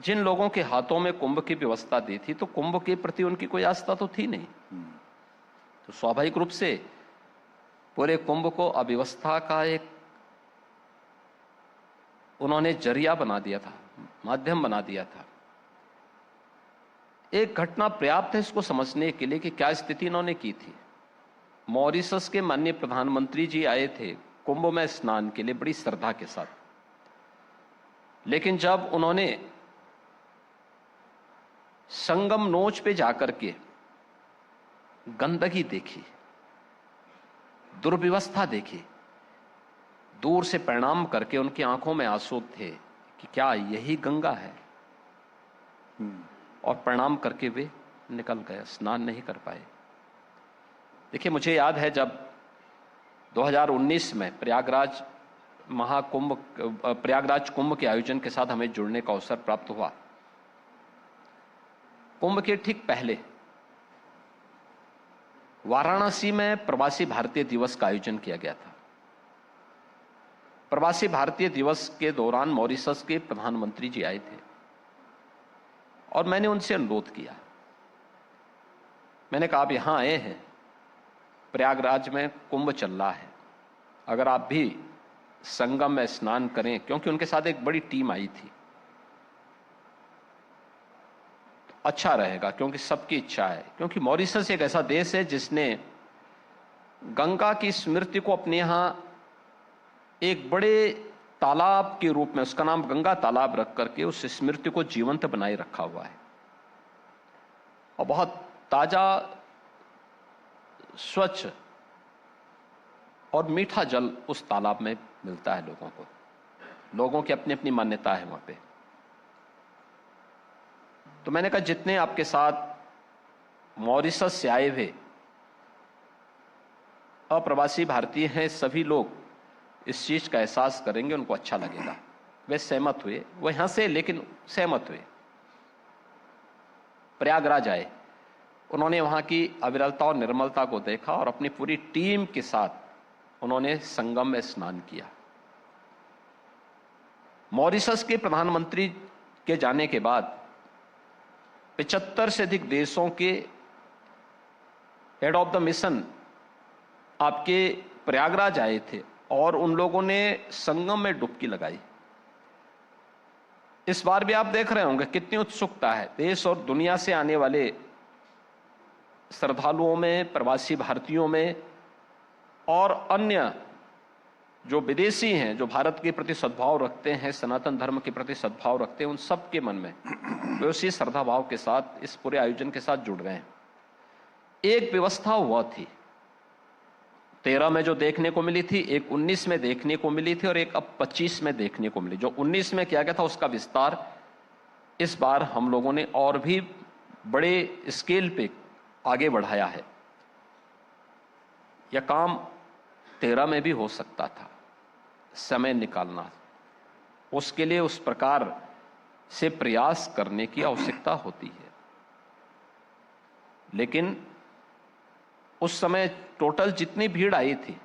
जिन लोगों के हाथों में कुंभ की व्यवस्था दी थी तो कुंभ के प्रति उनकी कोई आस्था तो थी नहीं, तो स्वाभाविक रूप से पूरे कुंभ को अव्यवस्था का एक उन्होंने जरिया बना दिया था, माध्यम बना दिया था। एक घटना पर्याप्त है इसको समझने के लिए कि क्या स्थिति इन्होंने की थी। मॉरिशस के माननीय प्रधानमंत्री जी आए थे कुंभ में स्नान के लिए बड़ी श्रद्धा के साथ, लेकिन जब उन्होंने संगम नोच पे जाकर के गंदगी देखी, दुर्व्यवस्था देखी, दूर से प्रणाम करके उनकी आंखों में आंसू थे कि क्या यही गंगा है, और प्रणाम करके वे निकल गए, स्नान नहीं कर पाए। देखिए, मुझे याद है जब 2019 में प्रयागराज कुंभ के आयोजन के साथ हमें जुड़ने का अवसर प्राप्त हुआ। कुंभ के ठीक पहले वाराणसी में प्रवासी भारतीय दिवस का आयोजन किया गया था। प्रवासी भारतीय दिवस के दौरान मॉरिशस के प्रधानमंत्री जी आए थे और मैंने उनसे अनुरोध किया, मैंने कहा आप यहां आए हैं, प्रयागराज में कुंभ चल रहा है, अगर आप भी संगम में स्नान करें, क्योंकि उनके साथ एक बड़ी टीम आई थी, अच्छा रहेगा, क्योंकि सबकी इच्छा है। क्योंकि मॉरिशस एक ऐसा देश है जिसने गंगा की स्मृति को अपने यहां एक बड़े तालाब के रूप में, उसका नाम गंगा तालाब रख करके उस स्मृति को जीवंत बनाए रखा हुआ है, और बहुत ताजा, स्वच्छ और मीठा जल उस तालाब में मिलता है लोगों को। लोगों की अपनी अपनी मान्यता है वहां पे। तो मैंने कहा जितने आपके साथ मॉरिशस से आए हुए अप्रवासी भारतीय हैं, सभी लोग इस चीज का एहसास करेंगे, उनको अच्छा लगेगा। वे सहमत हुए, वो यहां से लेकिन सहमत हुए, प्रयागराज आए। उन्होंने वहां की अविरलता और निर्मलता को देखा और अपनी पूरी टीम के साथ उन्होंने संगम में स्नान किया। मॉरिशस के प्रधानमंत्री के जाने के बाद 75 से अधिक देशों के हेड ऑफ द मिशन आपके प्रयागराज आए थे और उन लोगों ने संगम में डुबकी लगाई। इस बार भी आप देख रहे होंगे कितनी उत्सुकता है देश और दुनिया से आने वाले श्रद्धालुओं में, प्रवासी भारतीयों में, और अन्य जो विदेशी हैं, जो भारत के प्रति सद्भाव रखते हैं, सनातन धर्म के प्रति सद्भाव रखते हैं, उन सब के मन में वे उसी श्रद्धा भाव के साथ इस पूरे आयोजन के साथ जुड़ गए हैं। एक व्यवस्था हुआ थी 13 में जो देखने को मिली थी, एक 19 में देखने को मिली थी और एक अब 25 में देखने को मिली। जो 19 में किया गया था उसका विस्तार इस बार हम लोगों ने और भी बड़े स्केल पे आगे बढ़ाया है। यह काम 13 में भी हो सकता था, समय निकालना, उसके लिए उस प्रकार से प्रयास करने की आवश्यकता होती है। लेकिन उस समय टोटल जितनी भीड़ आई थी,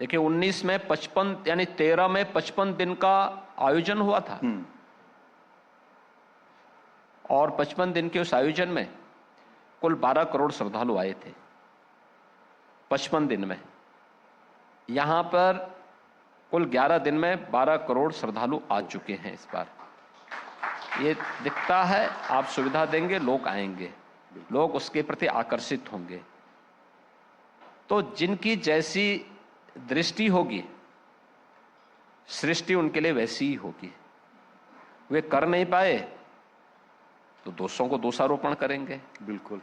देखिए 19 में 55, यानी 13 में 55 दिन का आयोजन हुआ था, और 55 दिन के उस आयोजन में कुल 12 करोड़ श्रद्धालु आए थे 55 दिन में। यहां पर कुल 11 दिन में 12 करोड़ श्रद्धालु आ चुके हैं इस बार। ये दिखता है आप सुविधा देंगे, लोग आएंगे, लोग उसके प्रति आकर्षित होंगे। तो जिनकी जैसी दृष्टि होगी, सृष्टि उनके लिए वैसी ही होगी। वे कर नहीं पाए तो दोषों को दोषारोपण करेंगे। बिल्कुल।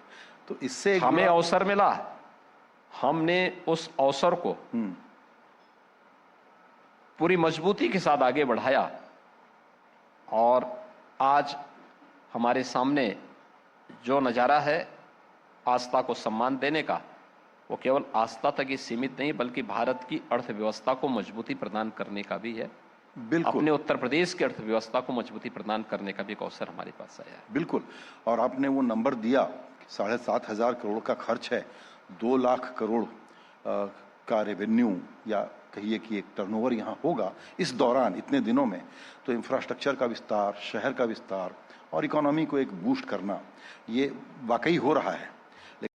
तो इससे हमें अवसर मिला, हमने उस अवसर को पूरी मजबूती के साथ आगे बढ़ाया, और आज हमारे सामने जो नजारा है आस्था को सम्मान देने का, वो केवल आस्था तक ही सीमित नहीं बल्कि भारत की अर्थव्यवस्था को मजबूती प्रदान करने का भी है। बिल्कुल। अपने उत्तर प्रदेश की अर्थव्यवस्था को मजबूती प्रदान करने का भी एक अवसर हमारे पास आया है। बिल्कुल। और आपने वो नंबर दिया, 7,500 करोड़ का खर्च है, 2 लाख करोड़ का रेवेन्यू या कहिए कि एक टर्नओवर यहाँ होगा इस दौरान इतने दिनों में, तो इंफ्रास्ट्रक्चर का विस्तार, शहर का विस्तार और इकोनॉमी को एक बूस्ट करना, ये वाकई हो रहा है।